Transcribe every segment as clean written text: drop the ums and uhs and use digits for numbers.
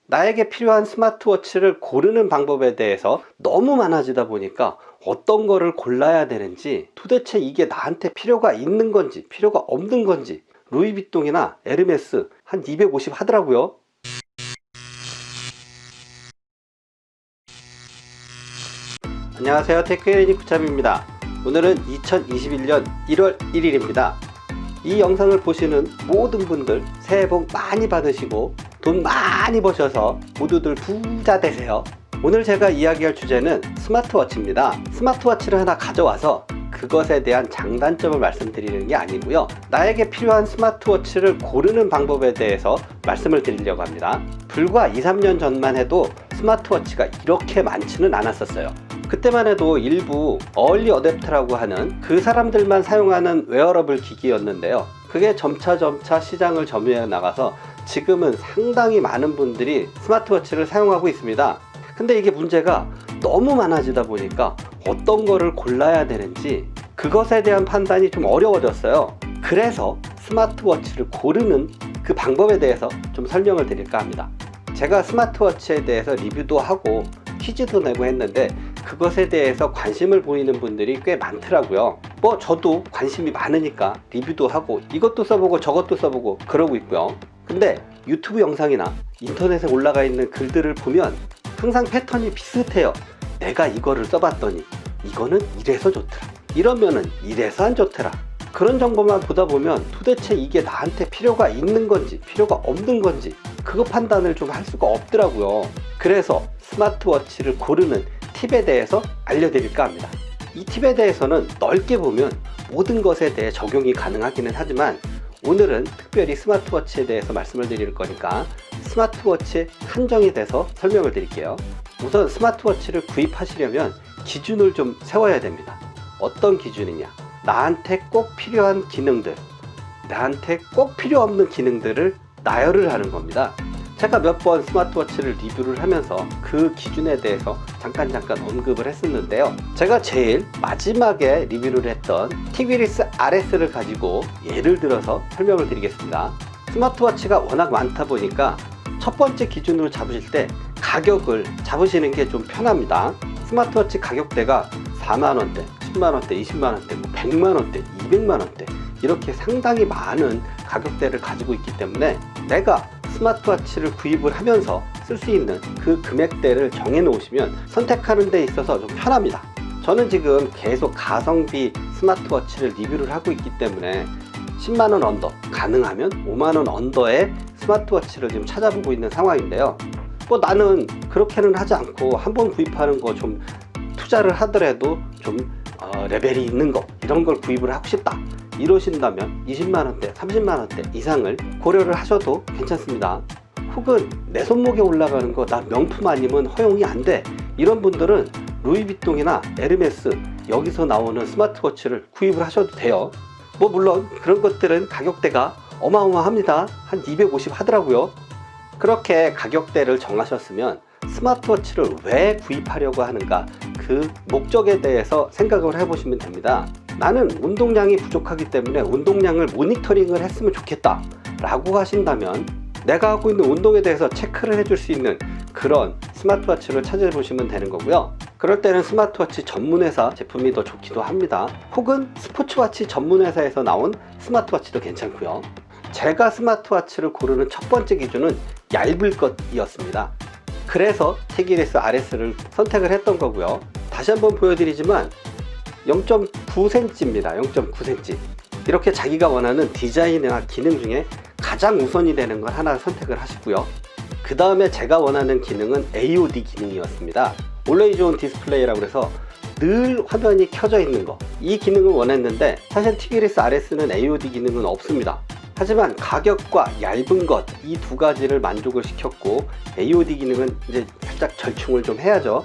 나에게 필요한 스마트워치를 고르는 방법에 대해서 너무 많아지다 보니까 어떤 거를 골라야 되는지, 도대체 이게 나한테 필요가 있는 건지 필요가 없는 건지, 루이비통이나 에르메스 한 250 하더라고요. 안녕하세요, 테크에리니 쿠참입니다. 오늘은 2021년 1월 1일입니다 이 영상을 보시는 모든 분들 새해 복 많이 받으시고 돈 많이 버셔서 모두들 부자 되세요. 오늘 제가 이야기할 주제는 스마트워치입니다. 스마트워치를 하나 가져와서 그것에 대한 장단점을 말씀드리는 게 아니고요, 나에게 필요한 스마트워치를 고르는 방법에 대해서 말씀을 드리려고 합니다. 불과 2-3년 전만 해도 스마트워치가 이렇게 많지는 않았었어요. 그때만 해도 일부 얼리 어댑터라고 하는 그 사람들만 사용하는 웨어러블 기기였는데요, 그게 점차 시장을 점유해 나가서 지금은 상당히 많은 분들이 스마트워치를 사용하고 있습니다. 근데 이게 문제가 너무 많아지다 보니까 어떤 거를 골라야 되는지 그것에 대한 판단이 좀 어려워졌어요. 그래서 스마트워치를 고르는 그 방법에 대해서 좀 설명을 드릴까 합니다. 제가 스마트워치에 대해서 리뷰도 하고 퀴즈도 내고 했는데 그것에 대해서 관심을 보이는 분들이 꽤 많더라고요. 저도 관심이 많으니까 리뷰도 하고 이것도 써보고 저것도 써보고 그러고 있고요. 근데 유튜브 영상이나 인터넷에 올라가 있는 글들을 보면 항상 패턴이 비슷해요. 내가 이거를 써봤더니 이거는 이래서 좋더라, 이러면은 이래서 안 좋더라. 그런 정보만 보다 보면 도대체 이게 나한테 필요가 있는 건지 필요가 없는 건지 그거 판단을 좀 할 수가 없더라고요. 그래서 스마트워치를 고르는 팁에 대해서 알려드릴까 합니다. 이 팁에 대해서는 넓게 보면 모든 것에 대해 적용이 가능하기는 하지만 오늘은 특별히 스마트워치에 대해서 말씀을 드릴 거니까 스마트워치에 한정이 돼서 설명을 드릴게요. 우선 스마트워치를 구입하시려면 기준을 좀 세워야 됩니다. 어떤 기준이냐, 나한테 꼭 필요한 기능들, 나한테 꼭 필요 없는 기능들을 나열을 하는 겁니다. 제가 몇 번 스마트워치를 리뷰를 하면서 그 기준에 대해서 잠깐 언급을 했었는데요, 제가 제일 마지막에 리뷰를 했던 티그리스 RS를 가지고 예를 들어서 설명을 드리겠습니다. 스마트워치가 워낙 많다 보니까 첫 번째 기준으로 잡으실 때 가격을 잡으시는 게 좀 편합니다. 스마트워치 가격대가 4만원대, 10만원대, 20만원대, 100만원대, 200만원대 이렇게 상당히 많은 가격대를 가지고 있기 때문에 내가 스마트워치를 구입을 하면서 쓸 수 있는 그 금액대를 정해 놓으시면 선택하는 데 있어서 좀 편합니다. 저는 지금 계속 가성비 스마트워치를 리뷰를 하고 있기 때문에 10만원 언더, 가능하면 5만원 언더의 스마트워치를 지금 찾아보고 있는 상황인데요, 나는 그렇게는 하지 않고 한번 구입하는 거 좀 투자를 하더라도 좀 레벨이 있는 거, 이런 걸 구입을 하고 싶다 이러신다면 20만원대, 30만원대 이상을 고려를 하셔도 괜찮습니다. 혹은 내 손목에 올라가는 거 나 명품 아니면 허용이 안 돼, 이런 분들은 루이비통이나 에르메스 여기서 나오는 스마트워치를 구입을 하셔도 돼요. 물론 그런 것들은 가격대가 어마어마합니다. 한 250 하더라고요. 그렇게 가격대를 정하셨으면 스마트워치를 왜 구입하려고 하는가, 그 목적에 대해서 생각을 해보시면 됩니다. 나는 운동량이 부족하기 때문에 운동량을 모니터링을 했으면 좋겠다 라고 하신다면 내가 하고 있는 운동에 대해서 체크를 해줄 수 있는 그런 스마트워치를 찾아보시면 되는 거고요. 그럴 때는 스마트워치 전문회사 제품이 더 좋기도 합니다. 혹은 스포츠워치 전문회사에서 나온 스마트워치도 괜찮고요. 제가 스마트워치를 고르는 첫 번째 기준은 얇을 것이었습니다. 그래서 티그리스 RS를 선택을 했던 거고요. 다시 한번 보여드리지만 0.9cm입니다. 0.9cm. 이렇게 자기가 원하는 디자인이나 기능 중에 가장 우선이 되는 걸 하나 선택을 하시고요. 그 다음에 제가 원하는 기능은 AOD 기능이었습니다. Always On 디스플레이라고 해서 늘 화면이 켜져 있는 거, 이 기능을 원했는데 사실 티그리스 RS는 AOD 기능은 없습니다. 하지만 가격과 얇은 것, 이 두 가지를 만족을 시켰고 AOD 기능은 이제 살짝 절충을 좀 해야죠.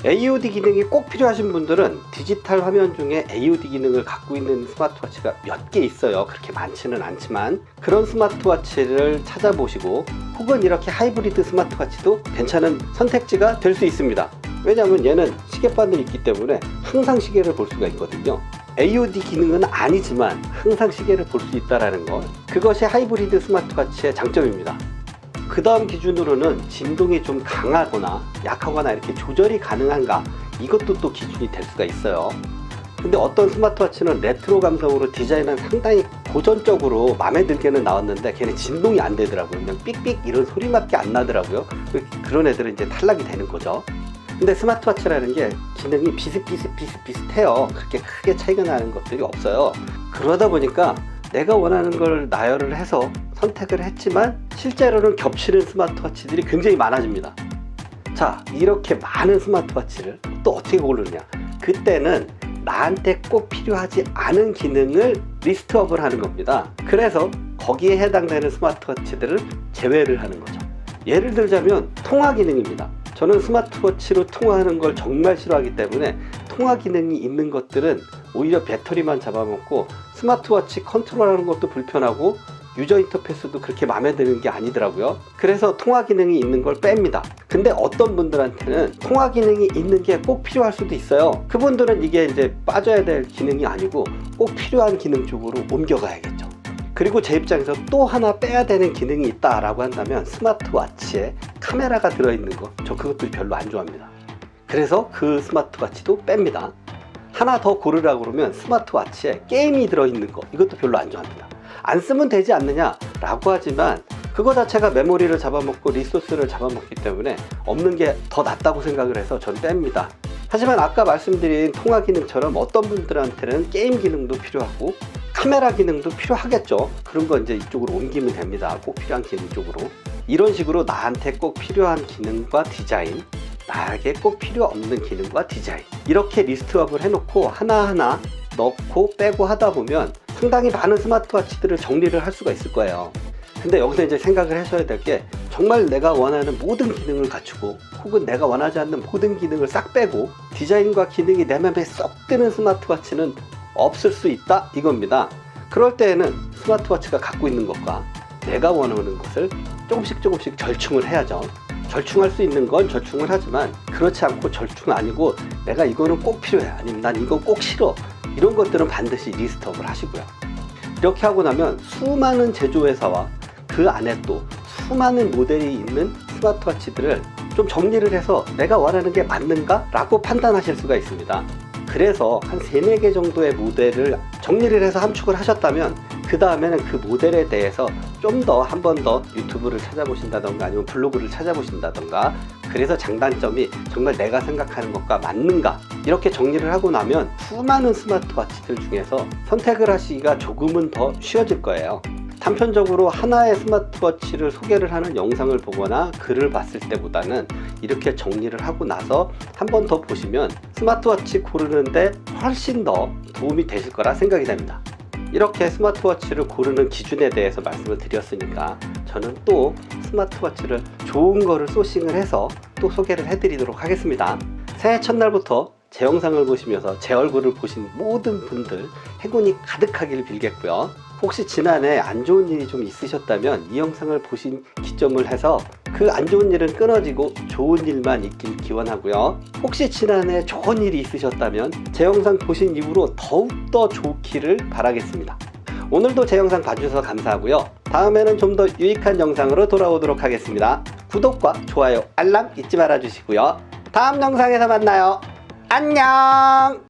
AOD 기능이 꼭 필요하신 분들은 디지털 화면 중에 AOD 기능을 갖고 있는 스마트워치가 몇 개 있어요. 그렇게 많지는 않지만 그런 스마트워치를 찾아보시고, 혹은 이렇게 하이브리드 스마트워치도 괜찮은 선택지가 될 수 있습니다. 왜냐하면 얘는 시계바늘이 있기 때문에 항상 시계를 볼 수가 있거든요. AOD 기능은 아니지만 항상 시계를 볼 수 있다는 것, 그것이 하이브리드 스마트워치의 장점입니다. 그 다음 기준으로는 진동이 좀 강하거나 약하거나 이렇게 조절이 가능한가, 이것도 또 기준이 될 수가 있어요. 근데 어떤 스마트워치는 레트로 감성으로 디자인은 상당히 고전적으로 마음에 들게는 나왔는데 걔는 진동이 안 되더라고요. 그냥 삑삑 이런 소리밖에 안 나더라고요. 그런 애들은 이제 탈락이 되는 거죠. 근데 스마트워치라는 게 기능이 비슷해요. 그렇게 크게 차이가 나는 것들이 없어요. 그러다 보니까 내가 원하는 걸 나열을 해서 선택을 했지만 실제로는 겹치는 스마트워치들이 굉장히 많아집니다. 자, 이렇게 많은 스마트워치를 또 어떻게 고르느냐, 그때는 나한테 꼭 필요하지 않은 기능을 리스트업을 하는 겁니다. 그래서 거기에 해당되는 스마트워치들을 제외를 하는 거죠. 예를 들자면 통화 기능입니다. 저는 스마트워치로 통화하는 걸 정말 싫어하기 때문에 통화 기능이 있는 것들은 오히려 배터리만 잡아먹고 스마트워치 컨트롤하는 것도 불편하고 유저 인터페이스도 그렇게 마음에 드는 게 아니더라고요. 그래서 통화 기능이 있는 걸 뺍니다. 근데 어떤 분들한테는 통화 기능이 있는 게 꼭 필요할 수도 있어요. 그분들은 이게 이제 빠져야 될 기능이 아니고 꼭 필요한 기능 쪽으로 옮겨가야겠죠. 그리고 제 입장에서 또 하나 빼야 되는 기능이 있다 라고 한다면 스마트워치에 카메라가 들어있는 거, 저 그것도 별로 안 좋아합니다. 그래서 그 스마트워치도 뺍니다. 하나 더 고르라고 그러면 스마트워치에 게임이 들어있는 거, 이것도 별로 안 좋아합니다. 안 쓰면 되지 않느냐 라고 하지만 그거 자체가 메모리를 잡아먹고 리소스를 잡아먹기 때문에 없는 게 더 낫다고 생각을 해서 전 뺍니다. 하지만 아까 말씀드린 통화 기능처럼 어떤 분들한테는 게임 기능도 필요하고 카메라 기능도 필요하겠죠. 그런 거 이제 이쪽으로 옮기면 됩니다. 꼭 필요한 기능 쪽으로. 이런 식으로 나한테 꼭 필요한 기능과 디자인, 나에게 꼭 필요 없는 기능과 디자인, 이렇게 리스트업을 해놓고 하나하나 넣고 빼고 하다 보면 상당히 많은 스마트워치들을 정리를 할 수가 있을 거예요. 근데 여기서 이제 생각을 하셔야 될 게, 정말 내가 원하는 모든 기능을 갖추고 혹은 내가 원하지 않는 모든 기능을 싹 빼고 디자인과 기능이 내 맘에 쏙 드는 스마트워치는 없을 수 있다, 이겁니다. 그럴 때에는 스마트워치가 갖고 있는 것과 내가 원하는 것을 조금씩 절충을 해야죠. 절충할 수 있는 건 절충을 하지만 그렇지 않고 절충 아니고 내가 이거는 꼭 필요해, 아니면 난 이건 꼭 싫어, 이런 것들은 반드시 리스트업을 하시고요. 이렇게 하고 나면 수많은 제조회사와 그 안에 또 수많은 모델이 있는 스마트워치들을 좀 정리를 해서 내가 원하는 게 맞는가? 라고 판단하실 수가 있습니다. 그래서 한 3-4개 정도의 모델을 정리를 해서 함축을 하셨다면 그 다음에는 그 모델에 대해서 좀 더 한 번 더 유튜브를 찾아보신다던가 아니면 블로그를 찾아보신다던가, 그래서 장단점이 정말 내가 생각하는 것과 맞는가, 이렇게 정리를 하고 나면 수많은 스마트워치들 중에서 선택을 하시기가 조금은 더 쉬워질 거예요. 단편적으로 하나의 스마트워치를 소개를 하는 영상을 보거나 글을 봤을 때보다는 이렇게 정리를 하고 나서 한 번 더 보시면 스마트워치 고르는데 훨씬 더 도움이 되실 거라 생각이 됩니다. 이렇게 스마트워치를 고르는 기준에 대해서 말씀을 드렸으니까 저는 또 스마트워치를 좋은 거를 소싱을 해서 또 소개를 해드리도록 하겠습니다. 새해 첫날부터 제 영상을 보시면서 제 얼굴을 보신 모든 분들 행운이 가득하기를 빌겠고요. 혹시 지난해 안 좋은 일이 좀 있으셨다면 이 영상을 보신 기점을 해서 그 안 좋은 일은 끊어지고 좋은 일만 있길 기원하고요. 혹시 지난해 좋은 일이 있으셨다면 제 영상 보신 이후로 더욱더 좋기를 바라겠습니다. 오늘도 제 영상 봐주셔서 감사하고요. 다음에는 좀 더 유익한 영상으로 돌아오도록 하겠습니다. 구독과 좋아요, 알람 잊지 말아 주시고요. 다음 영상에서 만나요. 안녕!